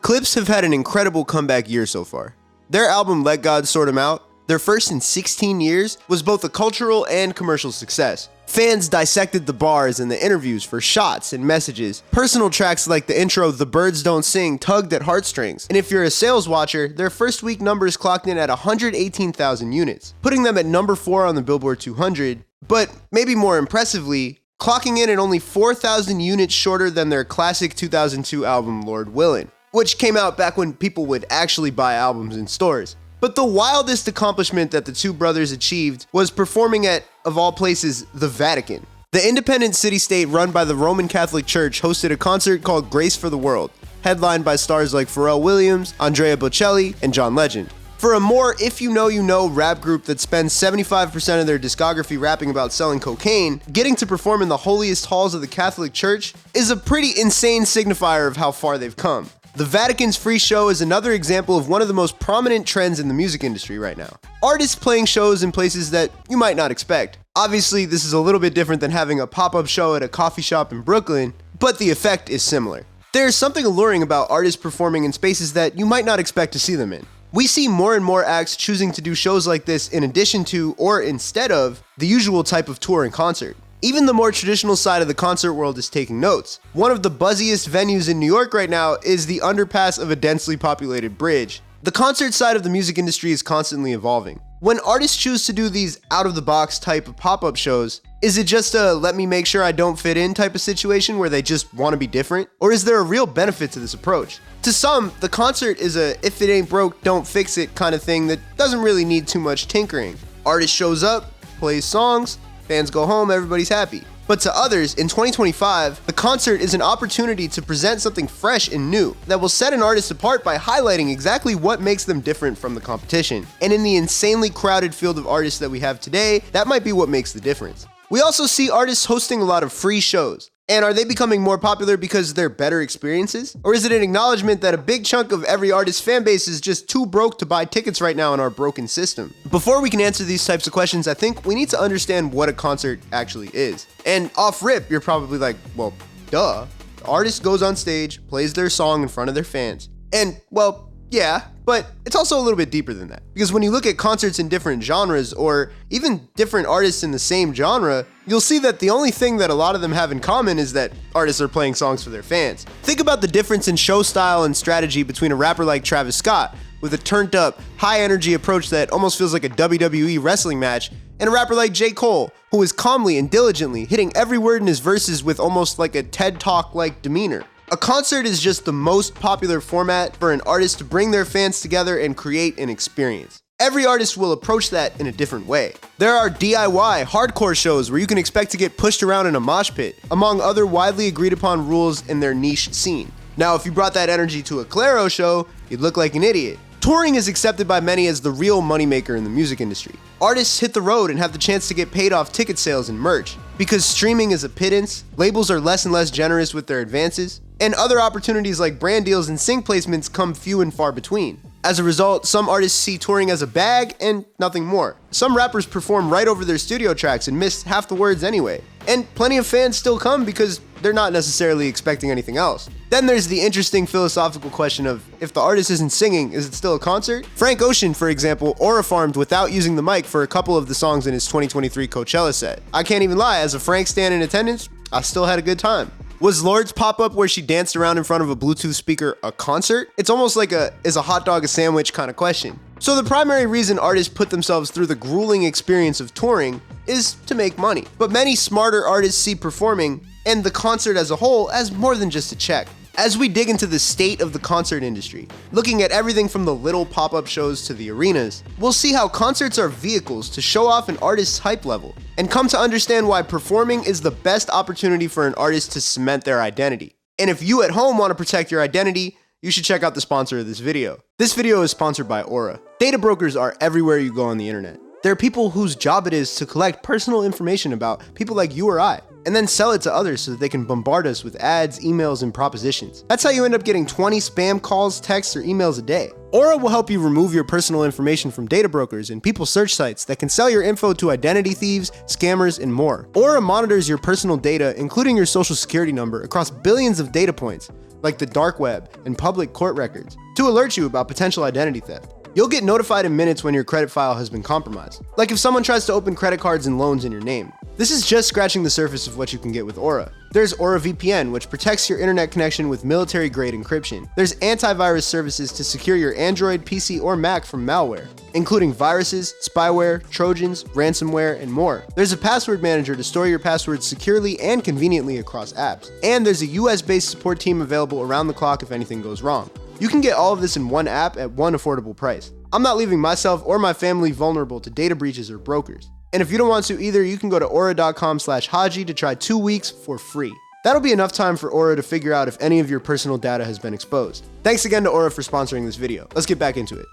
Clipse have had an incredible comeback year so far. Their album Let God Sort 'Em Out, their first in 16 years, was both a cultural and commercial success. Fans dissected the bars and the interviews for shots and messages. Personal tracks like the intro The Birds Don't Sing tugged at heartstrings. And if you're a sales watcher, their first week numbers clocked in at 118,000 units, putting them at number 4 on the Billboard 200, but maybe more impressively, clocking in at only 4,000 units shorter than their classic 2002 album Lord Willin', which came out back when people would actually buy albums in stores. But the wildest accomplishment that the two brothers achieved was performing at, of all places, the Vatican. The independent city-state run by the Roman Catholic Church hosted a concert called Grace for the World, headlined by stars like Pharrell Williams, Andrea Bocelli, and John Legend. For a more if you know rap group that spends 75% of their discography rapping about selling cocaine, getting to perform in the holiest halls of the Catholic Church is a pretty insane signifier of how far they've come. The Vatican's free show is another example of one of the most prominent trends in the music industry right now. Artists playing shows in places that you might not expect. Obviously, this is a little bit different than having a pop-up show at a coffee shop in Brooklyn, but the effect is similar. There's something alluring about artists performing in spaces that you might not expect to see them in. We see more and more acts choosing to do shows like this in addition to, or instead of, the usual type of tour and concert. Even the more traditional side of the concert world is taking notes. One of the buzziest venues in New York right now is the underpass of a densely populated bridge. The concert side of the music industry is constantly evolving. When artists choose to do these out-of-the-box type of pop-up shows, is it just a let me make sure I don't fit in type of situation where they just want to be different? Or is there a real benefit to this approach? To some, the concert is a if it ain't broke, don't fix it kind of thing that doesn't really need too much tinkering. Artist shows up, plays songs, fans go home, everybody's happy. But to others, in 2025, the concert is an opportunity to present something fresh and new that will set an artist apart by highlighting exactly what makes them different from the competition. And in the insanely crowded field of artists that we have today, that might be what makes the difference. We also see artists hosting a lot of free shows. And are they becoming more popular because they're better experiences? Or is it an acknowledgement that a big chunk of every artist's fan base is just too broke to buy tickets right now in our broken system? Before we can answer these types of questions, I think we need to understand what a concert actually is. And off rip, you're probably like, well, duh. The artist goes on stage, plays their song in front of their fans. And, well, yeah, but it's also a little bit deeper than that. Because when you look at concerts in different genres, or even different artists in the same genre, you'll see that the only thing that a lot of them have in common is that artists are playing songs for their fans. Think about the difference in show style and strategy between a rapper like Travis Scott, with a turned up, high energy approach that almost feels like a WWE wrestling match, and a rapper like J. Cole, who is calmly and diligently hitting every word in his verses with almost like a TED Talk-like demeanor. A concert is just the most popular format for an artist to bring their fans together and create an experience. Every artist will approach that in a different way. There are DIY, hardcore shows where you can expect to get pushed around in a mosh pit, among other widely agreed upon rules in their niche scene. Now, if you brought that energy to a Claro show, you'd look like an idiot. Touring is accepted by many as the real moneymaker in the music industry. Artists hit the road and have the chance to get paid off ticket sales and merch. Because streaming is a pittance, labels are less and less generous with their advances, and other opportunities like brand deals and sync placements come few and far between. As a result, some artists see touring as a bag and nothing more. Some rappers perform right over their studio tracks and miss half the words anyway. And plenty of fans still come because they're not necessarily expecting anything else. Then there's the interesting philosophical question of, if the artist isn't singing, is it still a concert? Frank Ocean, for example, aura-farmed without using the mic for a couple of the songs in his 2023 Coachella set. I can't even lie, as a Frank stan in attendance, I still had a good time. Was Lord's pop-up where she danced around in front of a Bluetooth speaker a concert? It's almost like is a hot dog a sandwich kind of question. So the primary reason artists put themselves through the grueling experience of touring is to make money. But many smarter artists see performing and the concert as a whole as more than just a check. As we dig into the state of the concert industry, looking at everything from the little pop-up shows to the arenas, we'll see how concerts are vehicles to show off an artist's hype level, and come to understand why performing is the best opportunity for an artist to cement their identity. And if you at home want to protect your identity, you should check out the sponsor of this video. This video is sponsored by Aura. Data brokers are everywhere you go on the internet. They're people whose job it is to collect personal information about people like you or I, and then sell it to others so that they can bombard us with ads, emails, and propositions. That's how you end up getting 20 spam calls, texts, or emails a day. Aura will help you remove your personal information from data brokers and people search sites that can sell your info to identity thieves, scammers, and more. Aura monitors your personal data, including your social security number, across billions of data points, like the dark web and public court records, to alert you about potential identity theft. You'll get notified in minutes when your credit file has been compromised, like if someone tries to open credit cards and loans in your name. This is just scratching the surface of what you can get with Aura. There's Aura VPN, which protects your internet connection with military-grade encryption. There's antivirus services to secure your Android, PC, or Mac from malware, including viruses, spyware, trojans, ransomware, and more. There's a password manager to store your passwords securely and conveniently across apps. And there's a US-based support team available around the clock if anything goes wrong. You can get all of this in one app at one affordable price. I'm not leaving myself or my family vulnerable to data breaches or brokers. And if you don't want to either, you can go to aura.com/HADJI to try 2 weeks for free. That'll be enough time for Aura to figure out if any of your personal data has been exposed. Thanks again to Aura for sponsoring this video. Let's get back into it.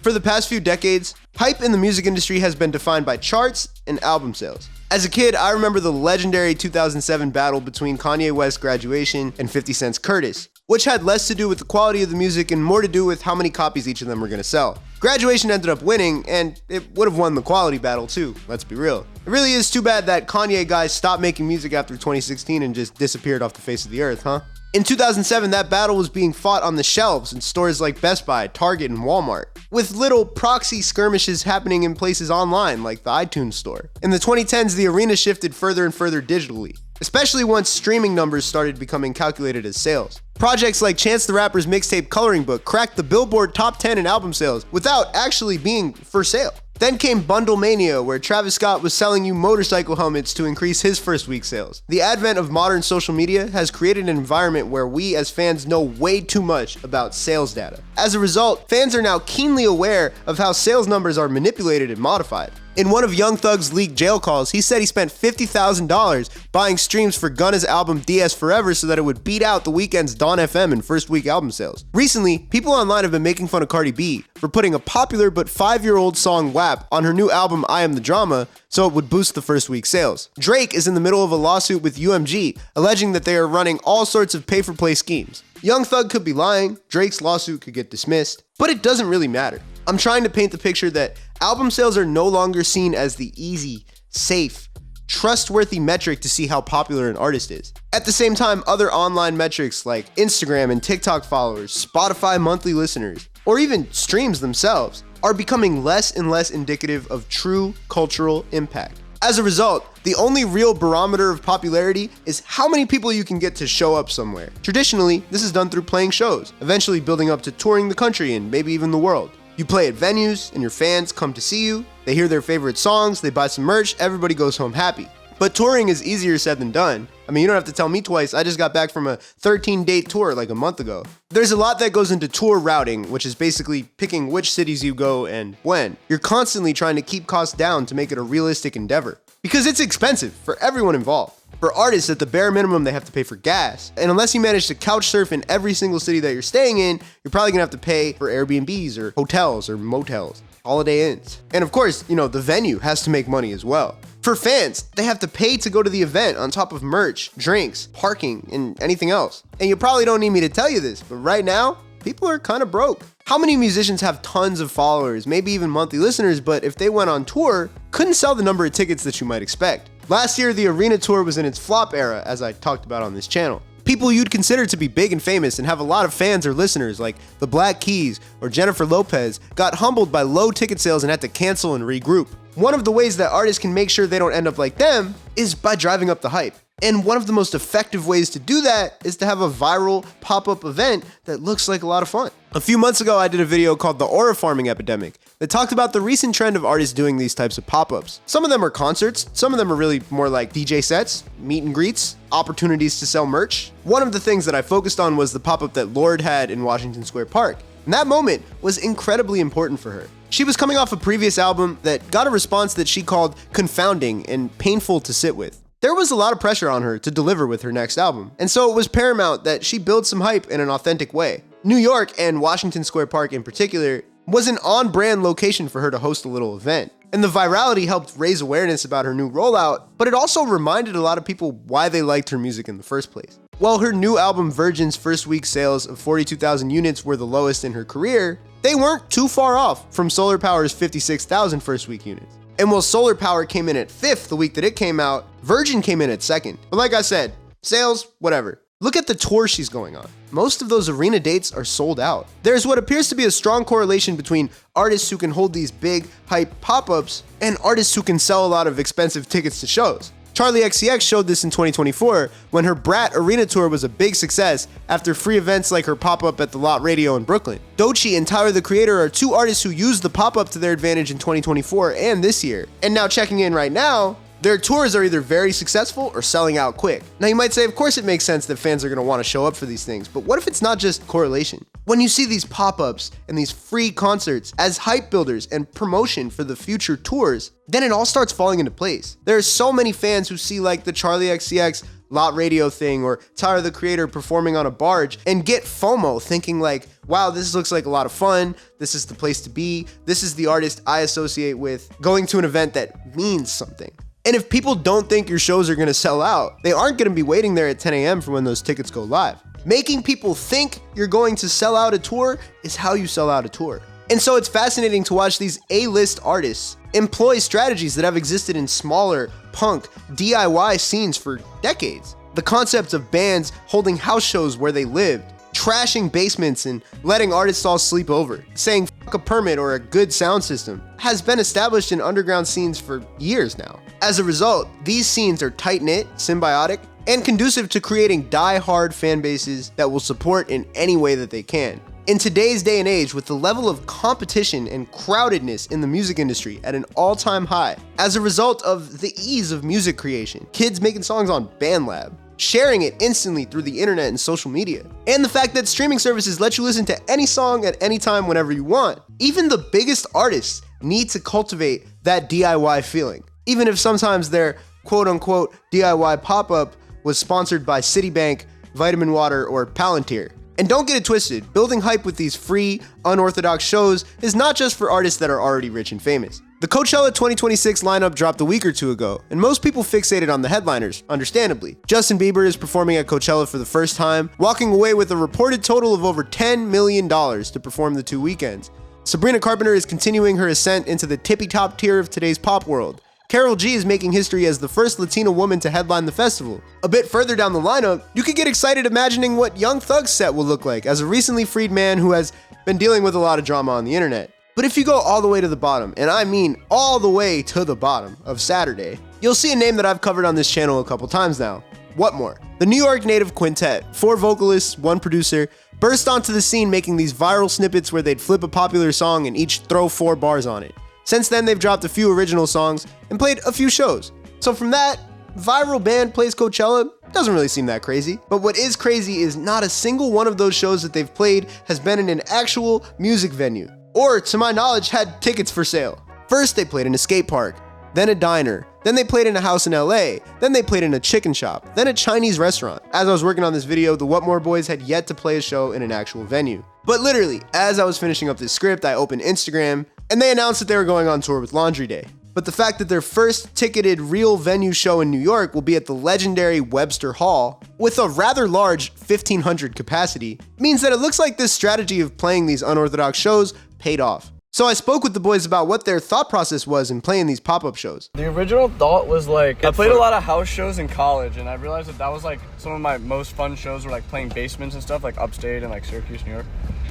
For the past few decades, hype in the music industry has been defined by charts and album sales. As a kid, I remember the legendary 2007 battle between Kanye West's Graduation and 50 Cent's Curtis, which had less to do with the quality of the music and more to do with how many copies each of them were going to sell. Graduation ended up winning, and it would have won the quality battle too, let's be real. It really is too bad that Kanye guys stopped making music after 2016 and just disappeared off the face of the earth, huh? In 2007, that battle was being fought on the shelves in stores like Best Buy, Target, and Walmart, with little proxy skirmishes happening in places online like the iTunes store. In the 2010s, the arena shifted further and further digitally, especially once streaming numbers started becoming calculated as sales. Projects like Chance the Rapper's mixtape Coloring Book cracked the Billboard top 10 in album sales without actually being for sale. Then came Bundle Mania, where Travis Scott was selling you motorcycle helmets to increase his first week sales. The advent of modern social media has created an environment where we as fans know way too much about sales data. As a result, fans are now keenly aware of how sales numbers are manipulated and modified. In one of Young Thug's leaked jail calls, he said he spent $50,000 buying streams for Gunna's album DS Forever so that it would beat out The Weeknd's Dawn FM in first week album sales. Recently, people online have been making fun of Cardi B for putting a popular but 5-year-old song WAP on her new album I Am the Drama so it would boost the first week sales. Drake is in the middle of a lawsuit with UMG, alleging that they are running all sorts of pay-for-play schemes. Young Thug could be lying, Drake's lawsuit could get dismissed, but it doesn't really matter. I'm trying to paint the picture that album sales are no longer seen as the easy, safe, trustworthy metric to see how popular an artist is. At the same time, other online metrics like Instagram and TikTok followers, Spotify monthly listeners, or even streams themselves are becoming less and less indicative of true cultural impact. As a result, the only real barometer of popularity is how many people you can get to show up somewhere. Traditionally, this is done through playing shows, eventually building up to touring the country and maybe even the world. You play at venues, and your fans come to see you, they hear their favorite songs, they buy some merch, everybody goes home happy. But touring is easier said than done. I mean, you don't have to tell me twice, I just got back from a 13-date tour like a month ago. There's a lot that goes into tour routing, which is basically picking which cities you go and when. You're constantly trying to keep costs down to make it a realistic endeavor, because it's expensive for everyone involved. For artists, at the bare minimum, they have to pay for gas. And unless you manage to couch surf in every single city that you're staying in, you're probably gonna have to pay for Airbnbs or hotels or motels, Holiday Inns. And of course, the venue has to make money as well. For fans, they have to pay to go to the event on top of merch, drinks, parking, and anything else. And you probably don't need me to tell you this, but right now, people are kind of broke. How many musicians have tons of followers, maybe even monthly listeners, but if they went on tour, couldn't sell the number of tickets that you might expect? Last year, the arena tour was in its flop era, as I talked about on this channel. People you'd consider to be big and famous and have a lot of fans or listeners, like the Black Keys or Jennifer Lopez, got humbled by low ticket sales and had to cancel and regroup. One of the ways that artists can make sure they don't end up like them is by driving up the hype. And one of the most effective ways to do that is to have a viral pop-up event that looks like a lot of fun. A few months ago, I did a video called The Aura Farming Epidemic that talked about the recent trend of artists doing these types of pop-ups. Some of them are concerts, some of them are really more like DJ sets, meet and greets, opportunities to sell merch. One of the things that I focused on was the pop-up that Lorde had in Washington Square Park. And that moment was incredibly important for her. She was coming off a previous album that got a response that she called confounding and painful to sit with. There was a lot of pressure on her to deliver with her next album, and so it was paramount that she build some hype in an authentic way. New York, and Washington Square Park in particular, was an on-brand location for her to host a little event. And the virality helped raise awareness about her new rollout, but it also reminded a lot of people why they liked her music in the first place. While her new album Virgin's first week sales of 42,000 units were the lowest in her career, they weren't too far off from Solar Power's 56,000 first week units. And while Solar Power came in at 5th the week that it came out, Virgin came in at 2nd. But like I said, Sales, whatever. Look at the tour she's going on. Most of those arena dates are sold out. There's what appears to be a strong correlation between artists who can hold these big, hype pop-ups and artists who can sell a lot of expensive tickets to shows. Charli XCX showed this in 2024 when her Brat Arena tour was a big success after free events like her pop-up at the Lot Radio in Brooklyn. Doechii and Tyler the Creator are two artists who used the pop-up to their advantage in 2024 and this year. And now checking in right now, their tours are either very successful or selling out quick. Now you might say, of course it makes sense that fans are going to want to show up for these things, but what if it's not just correlation? When you see these pop-ups and these free concerts as hype builders and promotion for the future tours, then it all starts falling into place. There are so many fans who see like the Charli XCX Lot Radio thing or Tyler the Creator performing on a barge and get FOMO thinking like, wow, this looks like a lot of fun. This is the place to be. This is the artist I associate with going to an event that means something. And if people don't think your shows are going to sell out, they aren't going to be waiting there at 10 a.m. for when those tickets go live. Making people think you're going to sell out a tour is how you sell out a tour. And so it's fascinating to watch these A-list artists employ strategies that have existed in smaller, punk, DIY scenes for decades. The concept of bands holding house shows where they lived, trashing basements and letting artists all sleep over, saying fuck a permit or a good sound system, has been established in underground scenes for years now. As a result, these scenes are tight-knit, symbiotic, and conducive to creating die-hard fan bases that will support in any way that they can. In today's day and age, with the level of competition and crowdedness in the music industry at an all-time high, as a result of the ease of music creation, kids making songs on BandLab, sharing it instantly through the internet and social media, and the fact that streaming services let you listen to any song at any time whenever you want, even the biggest artists need to cultivate that DIY feeling. Even if sometimes their quote-unquote DIY pop-up was sponsored by Citibank, Vitamin Water, or Palantir. And don't get it twisted, building hype with these free, unorthodox shows is not just for artists that are already rich and famous. The Coachella 2026 lineup dropped a week or two ago, and most people fixated on the headliners, understandably. Justin Bieber is performing at Coachella for the first time, walking away with a reported total of over $10 million to perform the 2 weekends. Sabrina Carpenter is continuing her ascent into the tippy-top tier of today's pop world. Karol G is making history as the first Latina woman to headline the festival. A bit further down the lineup, you could get excited imagining what Young Thug's set will look like as a recently freed man who has been dealing with a lot of drama on the internet. But if you go all the way to the bottom, and I mean all the way to the bottom of Saturday, you'll see a name that I've covered on this channel a couple times now. Whatmore. The New York native quintet, 4 vocalists, 1 producer, burst onto the scene making these viral snippets where they'd flip a popular song and each throw 4 bars on it. Since then, they've dropped a few original songs and played a few shows. So from that, viral band plays Coachella doesn't really seem that crazy. But what is crazy is not a single one of those shows that they've played has been in an actual music venue, or to my knowledge, had tickets for sale. First, they played in a skate park, then a diner, then they played in a house in LA, then they played in a chicken shop, then a Chinese restaurant. As I was working on this video, the Whatmore boys had yet to play a show in an actual venue. But literally, as I was finishing up this script, I opened Instagram, and they announced that they were going on tour with Laundry Day. But the fact that their first ticketed real venue show in New York will be at the legendary Webster Hall, with a rather large 1,500 capacity, means that it looks like this strategy of playing these unorthodox shows paid off. So I spoke with the boys about what their thought process was in playing these pop-up shows. The original thought was like, I played a lot of house shows in college, and I realized that was like some of my most fun shows were like playing basements and stuff, like upstate and like Syracuse, New York.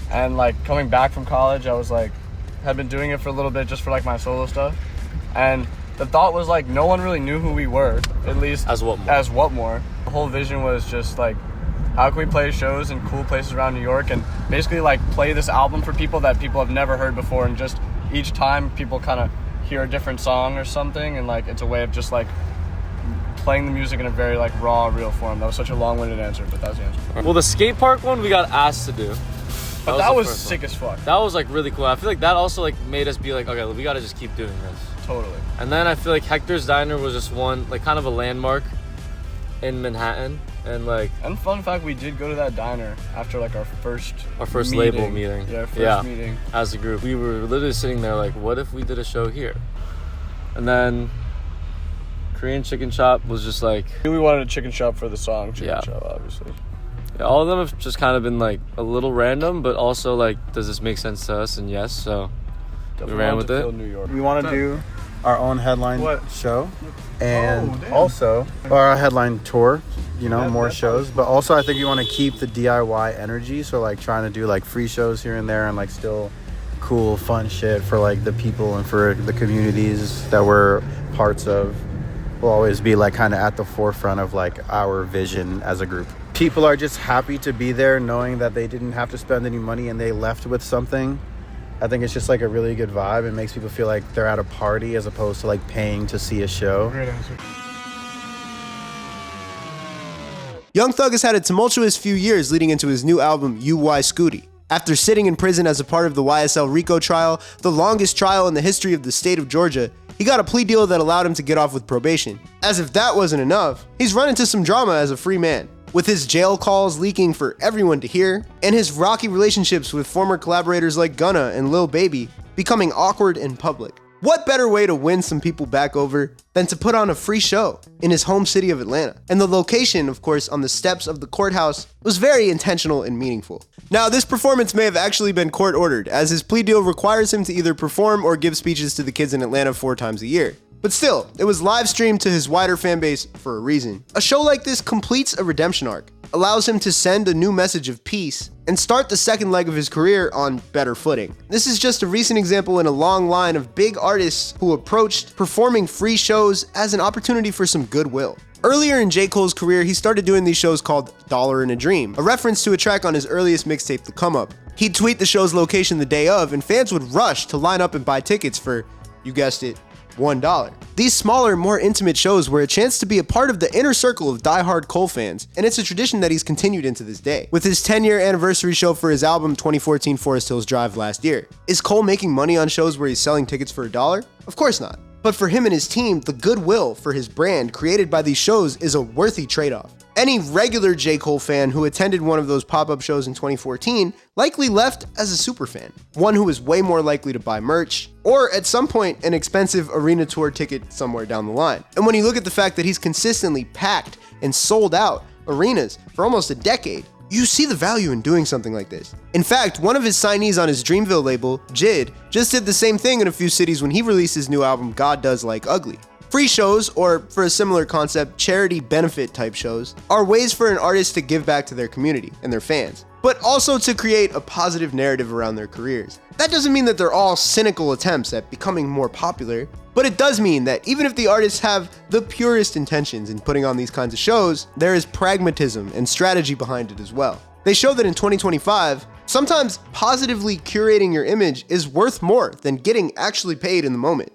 And like coming back from college, I was like, had been doing it for a little bit just for like my solo stuff. And the thought was like, no one really knew who we were, at least as Whatmore. The whole vision was just like, how can we play shows in cool places around New York and basically like play this album for people that people have never heard before, and just each time people kind of hear a different song or something, and like it's a way of just like playing the music in a very like raw, real form. That was such a long-winded answer, but that's the answer. Well, the skate park one we got asked to do. But that was sick as fuck. That was like really cool. I feel like that also like made us be like, okay, we gotta just keep doing this. Totally. And then I feel like Hector's Diner was just one, like kind of a landmark in Manhattan. And like, and fun fact, we did go to that diner after like our first label meeting. Yeah, first meeting as a group. We were literally sitting there like, what if we did a show here? And then Korean Chicken Shop was just like, we wanted a chicken shop for the song Chicken Shop, obviously. Yeah, all of them have just kind of been like a little random, but also like, does this make sense to us? And yes, so definitely we ran with it. New York. We want to do our own headline What? show, and damn. also our headline tour. More shows, but also I think you want to keep the DIY energy. So like trying to do like free shows here and there, and like still cool, fun shit for like the people and for the communities that we're parts of. Will always be like kind of at the forefront of like our vision as a group. People are just happy to be there, knowing that they didn't have to spend any money and they left with something. I think it's just like a really good vibe. It makes people feel like they're at a party as opposed to like paying to see a show. Great answer. Young Thug has had a tumultuous few years leading into his new album, UY Scooty. After sitting in prison as a part of the YSL RICO trial, the longest trial in the history of the state of Georgia, he got a plea deal that allowed him to get off with probation. As if that wasn't enough, he's run into some drama as a free man, with his jail calls leaking for everyone to hear, and his rocky relationships with former collaborators like Gunna and Lil Baby becoming awkward in public. What better way to win some people back over than to put on a free show in his home city of Atlanta? And the location, of course, on the steps of the courthouse was very intentional and meaningful. Now, this performance may have actually been court-ordered, as his plea deal requires him to either perform or give speeches to the kids in Atlanta 4 times a year. But still, it was live streamed to his wider fan base for a reason. A show like this completes a redemption arc, allows him to send a new message of peace, and start the second leg of his career on better footing. This is just a recent example in a long line of big artists who approached performing free shows as an opportunity for some goodwill. Earlier in J. Cole's career, he started doing these shows called Dollar in a Dream, a reference to a track on his earliest mixtape, The Come Up. He'd tweet the show's location the day of, and fans would rush to line up and buy tickets for, you guessed it, $1. These smaller, more intimate shows were a chance to be a part of the inner circle of die-hard Cole fans, and it's a tradition that he's continued into this day. With his 10-year anniversary show for his album 2014 Forest Hills Drive last year. Is Cole making money on shows where he's selling tickets for $1? Of course not. But for him and his team, the goodwill for his brand created by these shows is a worthy trade-off. Any regular J. Cole fan who attended one of those pop-up shows in 2014 likely left as a superfan, one who is way more likely to buy merch, or at some point an expensive arena tour ticket somewhere down the line. And when you look at the fact that he's consistently packed and sold out arenas for almost a decade, you see the value in doing something like this. In fact, one of his signees on his Dreamville label, JID, just did the same thing in a few cities when he released his new album, God Does Like Ugly. Free shows, or for a similar concept, charity benefit type shows, are ways for an artist to give back to their community and their fans, but also to create a positive narrative around their careers. That doesn't mean that they're all cynical attempts at becoming more popular, but it does mean that even if the artists have the purest intentions in putting on these kinds of shows, there is pragmatism and strategy behind it as well. They show that in 2025, sometimes positively curating your image is worth more than getting actually paid in the moment.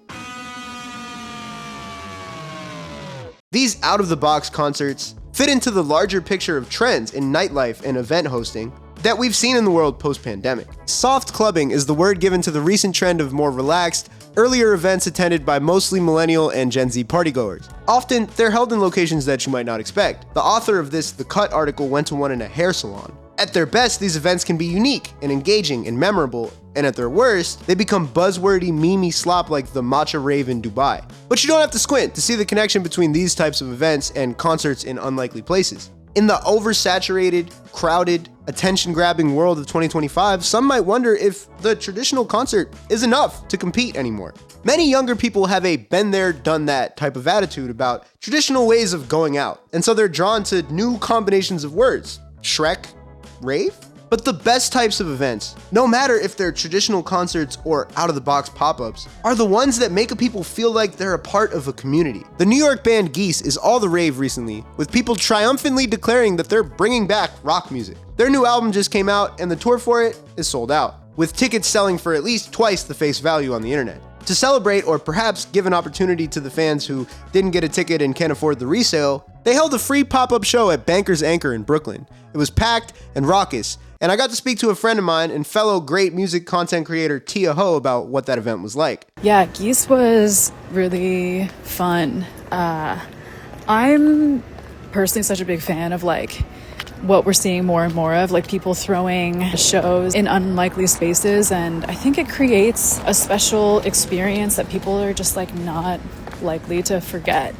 These out-of-the-box concerts fit into the larger picture of trends in nightlife and event hosting that we've seen in the world post-pandemic. Soft clubbing is the word given to the recent trend of more relaxed, earlier events attended by mostly millennial and Gen Z partygoers. Often, they're held in locations that you might not expect. The author of this The Cut article went to one in a hair salon. At their best, these events can be unique and engaging and memorable, and at their worst, they become buzzwordy, memey slop like the matcha rave in Dubai. But you don't have to squint to see the connection between these types of events and concerts in unlikely places. In the oversaturated, crowded, attention-grabbing world of 2025, some might wonder if the traditional concert is enough to compete anymore. Many younger people have a been there, done that type of attitude about traditional ways of going out, and so they're drawn to new combinations of words. Shrek, rave? But the best types of events, no matter if they're traditional concerts or out-of-the-box pop-ups, are the ones that make people feel like they're a part of a community. The New York band Geese is all the rave recently, with people triumphantly declaring that they're bringing back rock music. Their new album just came out, and the tour for it is sold out, with tickets selling for at least twice the face value on the internet. To celebrate, or perhaps give an opportunity to the fans who didn't get a ticket and can't afford the resale, they held a free pop-up show at Banker's Anchor in Brooklyn. It was packed and raucous, and I got to speak to a friend of mine and fellow great music content creator Tia Ho about what that event was like. Yeah, Geese was really fun. I'm personally such a big fan of what we're seeing more and more of, people throwing shows in unlikely spaces, and I think it creates a special experience that people are just not likely to forget.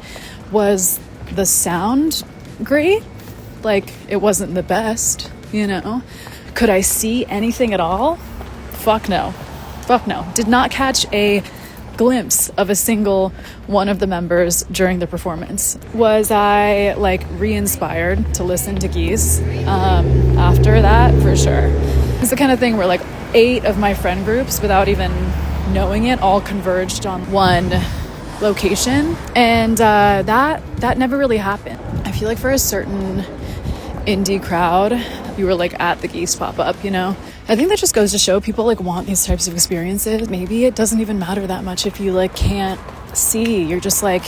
Was the sound great? It wasn't the best, Could I see anything at all? Fuck no. Did not catch a glimpse of a single one of the members during the performance. Was I like re-inspired to listen to Geese after that? For sure. It's the kind of thing where like 8 of my friend groups, without even knowing it, all converged on one location, and that never really happened. I feel like for a certain indie crowd, you were like at the Geese pop-up, you know? I think that just goes to show people like want these types of experiences. Maybe it doesn't even matter that much if you like can't see. You're just like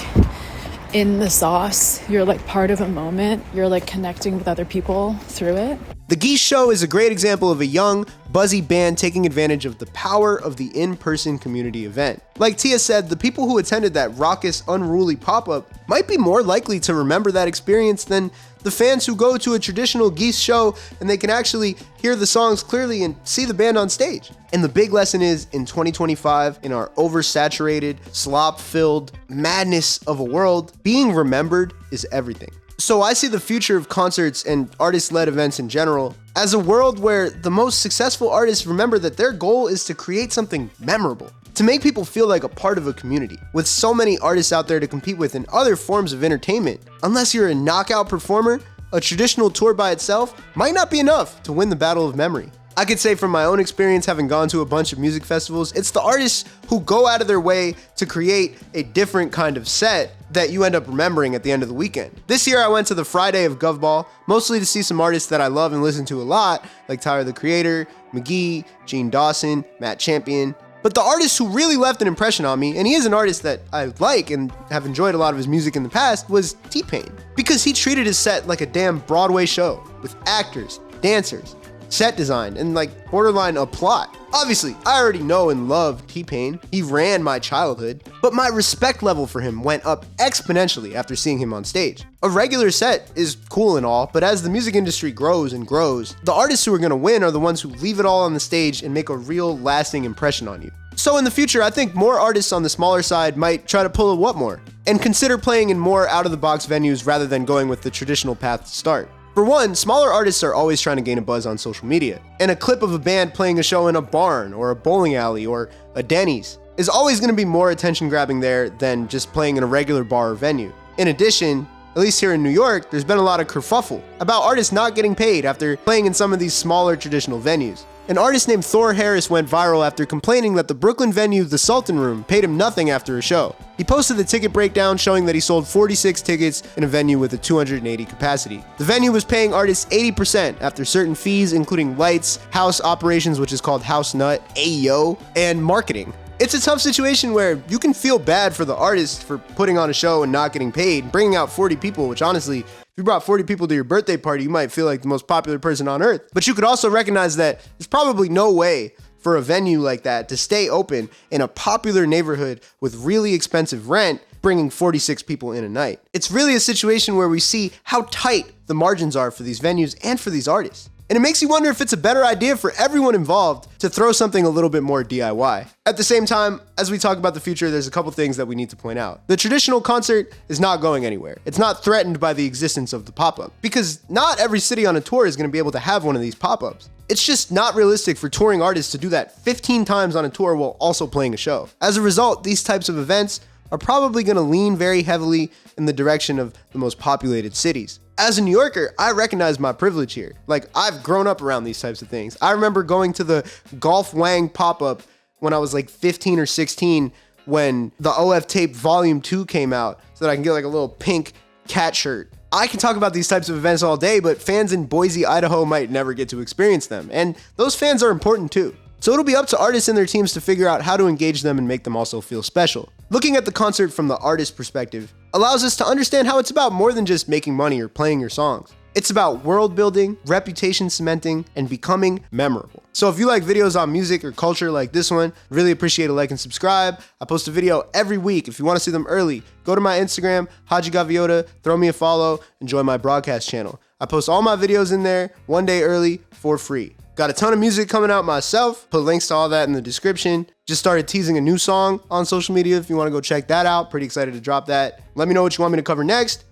in the sauce. You're like part of a moment. You're like connecting with other people through it. The Geese Show is a great example of a young, buzzy band taking advantage of the power of the in-person community event. Like Tia said, the people who attended that raucous, unruly pop-up might be more likely to remember that experience than the fans who go to a traditional Geese show and they can actually hear the songs clearly and see the band on stage. And the big lesson is, in 2025, in our oversaturated, slop-filled madness of a world, being remembered is everything. So I see the future of concerts and artist-led events in general as a world where the most successful artists remember that their goal is to create something memorable, to make people feel like a part of a community. With so many artists out there to compete with in other forms of entertainment, unless you're a knockout performer, a traditional tour by itself might not be enough to win the battle of memory. I could say from my own experience, having gone to a bunch of music festivals, it's the artists who go out of their way to create a different kind of set that you end up remembering at the end of the weekend. This year I went to the Friday of Govball, mostly to see some artists that I love and listen to a lot, like Tyler the Creator, McGee, Gene Dawson, Matt Champion. But the artist who really left an impression on me, and he is an artist that I like and have enjoyed a lot of his music in the past, was T-Pain. Because he treated his set like a damn Broadway show, with actors, dancers, set design, and like borderline a plot. Obviously, I already know and love T-Pain. He ran my childhood, but my respect level for him went up exponentially after seeing him on stage. A regular set is cool and all, but as the music industry grows and grows, the artists who are gonna win are the ones who leave it all on the stage and make a real lasting impression on you. So in the future, I think more artists on the smaller side might try to pull a what more, and consider playing in more out-of-the-box venues rather than going with the traditional path to start. For one, smaller artists are always trying to gain a buzz on social media, and a clip of a band playing a show in a barn or a bowling alley or a Denny's is always going to be more attention grabbing there than just playing in a regular bar or venue. In addition, at least here in New York, there's been a lot of kerfuffle about artists not getting paid after playing in some of these smaller traditional venues. An artist named Thor Harris went viral after complaining that the Brooklyn venue The Sultan Room paid him nothing after a show. He posted the ticket breakdown showing that he sold 46 tickets in a venue with a 280 capacity. The venue was paying artists 80% after certain fees including lights, house operations, which is called House Nut, AEO, and marketing. It's a tough situation where you can feel bad for the artist for putting on a show and not getting paid, bringing out 40 people, which honestly, if you brought 40 people to your birthday party, you might feel like the most popular person on earth. But you could also recognize that there's probably no way for a venue like that to stay open in a popular neighborhood with really expensive rent, bringing 46 people in a night. It's really a situation where we see how tight the margins are for these venues and for these artists. And it makes you wonder if it's a better idea for everyone involved to throw something a little bit more DIY. At the same time, as we talk about the future, there's a couple things that we need to point out. The traditional concert is not going anywhere. It's not threatened by the existence of the pop-up, because not every city on a tour is going to be able to have one of these pop-ups. It's just not realistic for touring artists to do that 15 times on a tour while also playing a show. As a result, these types of events are probably going to lean very heavily in the direction of the most populated cities. As a New Yorker, I recognize my privilege here. Like, I've grown up around these types of things. I remember going to the Golf Wang pop-up when I was like 15 or 16 when the OF Tape Volume 2 came out so that I can get like a little pink cat shirt. I can talk about these types of events all day, but fans in Boise, Idaho might never get to experience them. And those fans are important too. So it'll be up to artists and their teams to figure out how to engage them and make them also feel special. Looking at the concert from the artist perspective allows us to understand how it's about more than just making money or playing your songs. It's about world building, reputation cementing, and becoming memorable. So if you like videos on music or culture like this one, really appreciate a like and subscribe. I post a video every week. If you want to see them early, go to my Instagram, HADJI Gaviota, throw me a follow, and join my broadcast channel. I post all my videos in there one day early for free. Got a ton of music coming out myself. Put links to all that in the description. Just started teasing a new song on social media if you want to go check that out. Pretty excited to drop that. Let me know what you want me to cover next.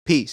Peace.